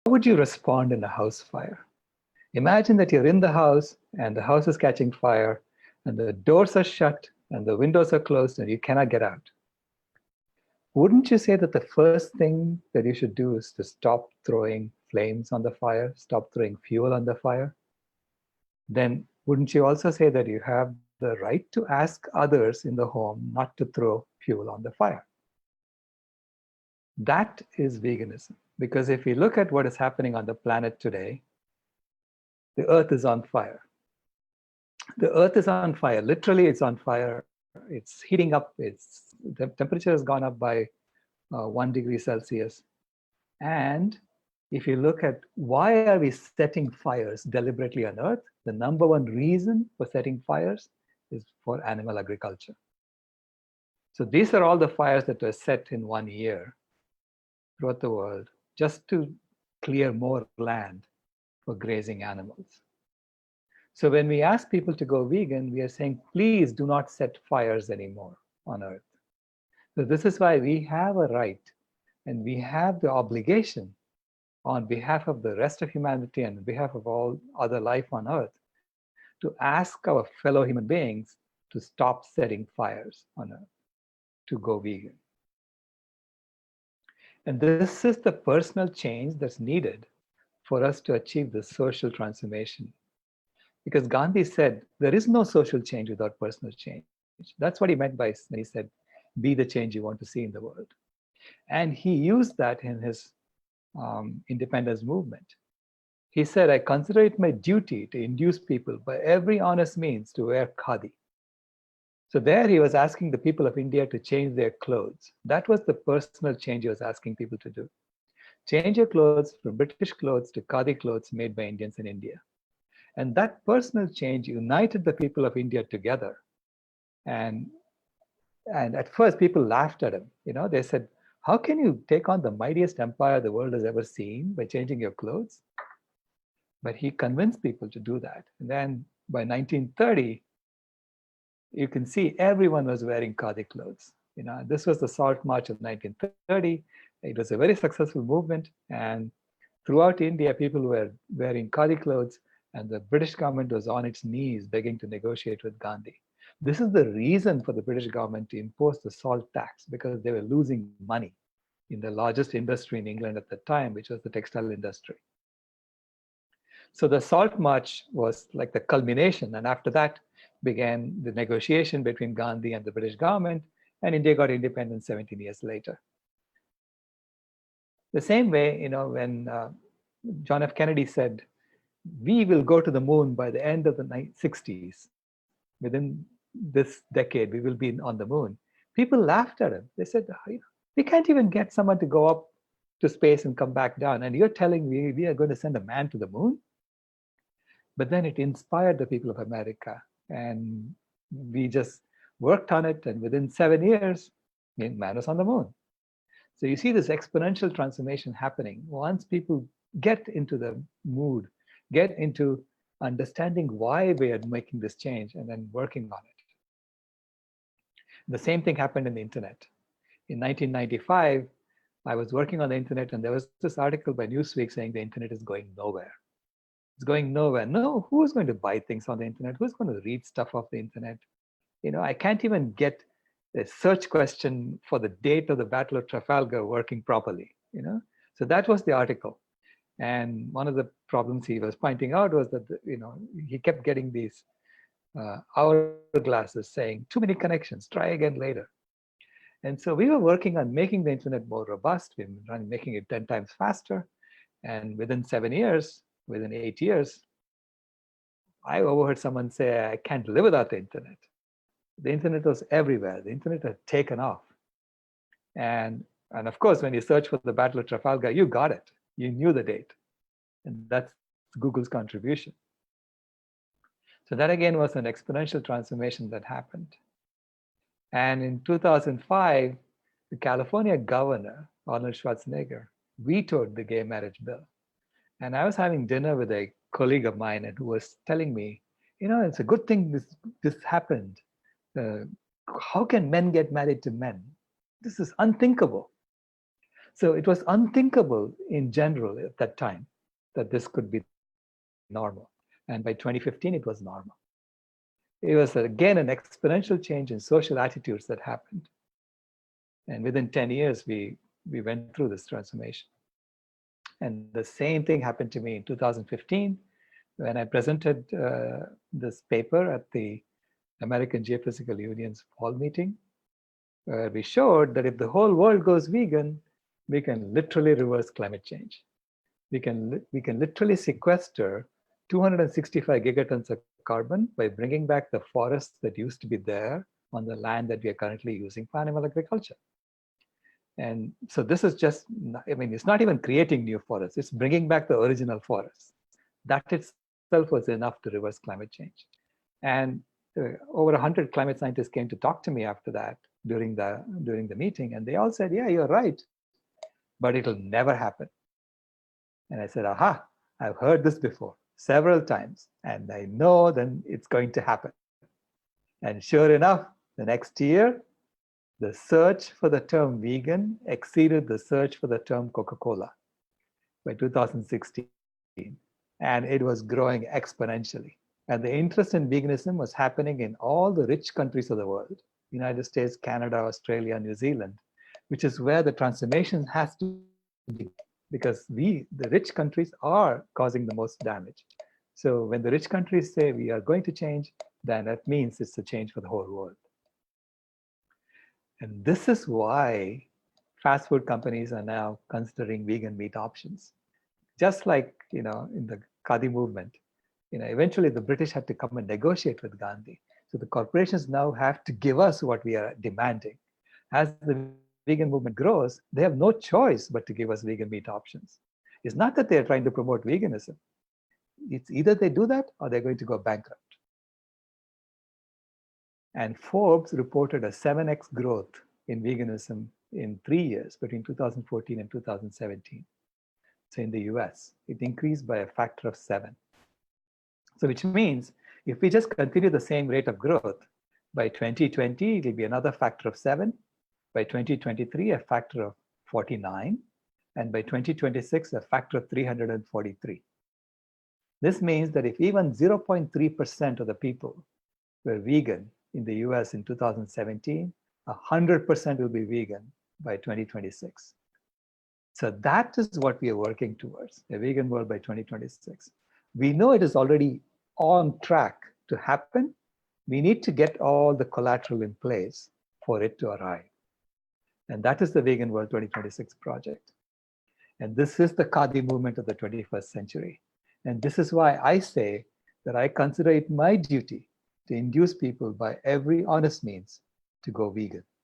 would you respond in a house fire? Imagine that you're in the house and the house is catching fire and the doors are shut and the windows are closed and you cannot get out. Wouldn't you say that the first thing that you should do is to stop throwing flames on the fire, stop throwing fuel on the fire? Then wouldn't you also say that you have the right to ask others in the home not to throw fuel on the fire? That is veganism. Because if we look at what is happening on the planet today, the earth is on fire. The earth is on fire. Literally, it's on fire. It's heating up. The temperature has gone up by 1 degree Celsius. And if you look at why are we setting fires deliberately on earth, the number one reason for setting fires is for animal agriculture. So these are all the fires that were set in 1 year throughout the world just to clear more land for grazing animals. So when we ask people to go vegan, we are saying, please do not set fires anymore on earth. So this is why we have a right and we have the obligation on behalf of the rest of humanity and on behalf of all other life on earth to ask our fellow human beings to stop setting fires on earth, to go vegan. And this is the personal change that's needed for us to achieve the social transformation. Because Gandhi said, there is no social change without personal change. That's what he meant by when he said, be the change you want to see in the world. And he used that in his independence movement. He said, I consider it my duty to induce people by every honest means to wear khadi. So there he was asking the people of India to change their clothes. That was the personal change he was asking people to do. Change your clothes from British clothes to khadi clothes made by Indians in India. And that personal change united the people of India together. And at first people laughed at him. They said, how can you take on the mightiest empire the world has ever seen by changing your clothes? But he convinced people to do that. And then by 1930, you can see everyone was wearing khadi clothes. This was the Salt March of 1930. It was a very successful movement. And throughout India, people were wearing khadi clothes. And the British government was on its knees begging to negotiate with Gandhi. This is the reason for the British government to impose the salt tax, because they were losing money in the largest industry in England at the time, which was the textile industry. So the Salt March was like the culmination. And after that began the negotiation between Gandhi and the British government, and India got independence 17 years later. The same way, when John F. Kennedy said, we will go to the moon by the end of the 60s. Within this decade, we will be on the moon. People laughed at him. They said, we can't even get someone to go up to space and come back down. And you're telling me we are going to send a man to the moon? But then it inspired the people of America. And we just worked on it. And within 7 years, man was on the moon. So you see this exponential transformation happening. Once people get into the mood, get into understanding why we are making this change and then working on it. The same thing happened in the internet. In 1995, I was working on the internet and there was this article by Newsweek saying the internet is going nowhere. It's going nowhere. No, who's going to buy things on the internet? Who's going to read stuff off the internet? I can't even get a search question for the date of the Battle of Trafalgar working properly. So that was the article. And one of the problems he was pointing out was that, he kept getting these hourglasses saying, too many connections, try again later. And so we were working on making the internet more robust. We were making it 10 times faster. And within 7 years, within 8 years, I overheard someone say, I can't live without the internet. The internet was everywhere. The internet had taken off. And of course, when you search for the Battle of Trafalgar, you got it. You knew the date. And that's Google's contribution. So that again was an exponential transformation that happened. And in 2005, the California governor, Arnold Schwarzenegger, vetoed the gay marriage bill. And I was having dinner with a colleague of mine and who was telling me, it's a good thing this happened. How can men get married to men? This is unthinkable. So it was unthinkable in general at that time that this could be normal. And by 2015, it was normal. It was again an exponential change in social attitudes that happened. And within 10 years, we went through this transformation. And the same thing happened to me in 2015 when I presented this paper at the American Geophysical Union's fall meeting, where we showed that if the whole world goes vegan, we can literally reverse climate change. We can literally sequester 265 gigatons of carbon by bringing back the forests that used to be there on the land that we are currently using for animal agriculture. And so this is just, I mean, it's not even creating new forests, it's bringing back the original forests. That itself was enough to reverse climate change. And over 100 climate scientists came to talk to me after that during the meeting, and they all said, yeah, you're right, but it'll never happen. And I said, aha, I've heard this before several times, and I know then it's going to happen. And sure enough, the next year, the search for the term vegan exceeded the search for the term Coca-Cola by 2016. And it was growing exponentially. And the interest in veganism was happening in all the rich countries of the world, United States, Canada, Australia, New Zealand, which is where the transformation has to be, because the rich countries are causing the most damage. So when the rich countries say we are going to change, then that means it's a change for the whole world. And this is why fast food companies are now considering vegan meat options. Just like, in the Khadi movement, eventually the British had to come and negotiate with Gandhi. So the corporations now have to give us what we are demanding. As the vegan movement grows, they have no choice but to give us vegan meat options. It's not that they're trying to promote veganism. It's either they do that or they're going to go bankrupt. And Forbes reported a 7x growth in veganism in 3 years between 2014 and 2017. So in the US, it increased by a factor of 7. So which means if we just continue the same rate of growth, by 2020, it will be another factor of 7. By 2023, a factor of 49. And by 2026, a factor of 343. This means that if even 0.3% of the people were vegan in the US in 2017, 100% will be vegan by 2026. So that is what we are working towards, a vegan world by 2026. We know it is already on track to happen. We need to get all the collateral in place for it to arrive. And that is the Vegan World 2026 project. And this is the Khadi movement of the 21st century. And this is why I say that I consider it my duty to induce people by every honest means to go vegan.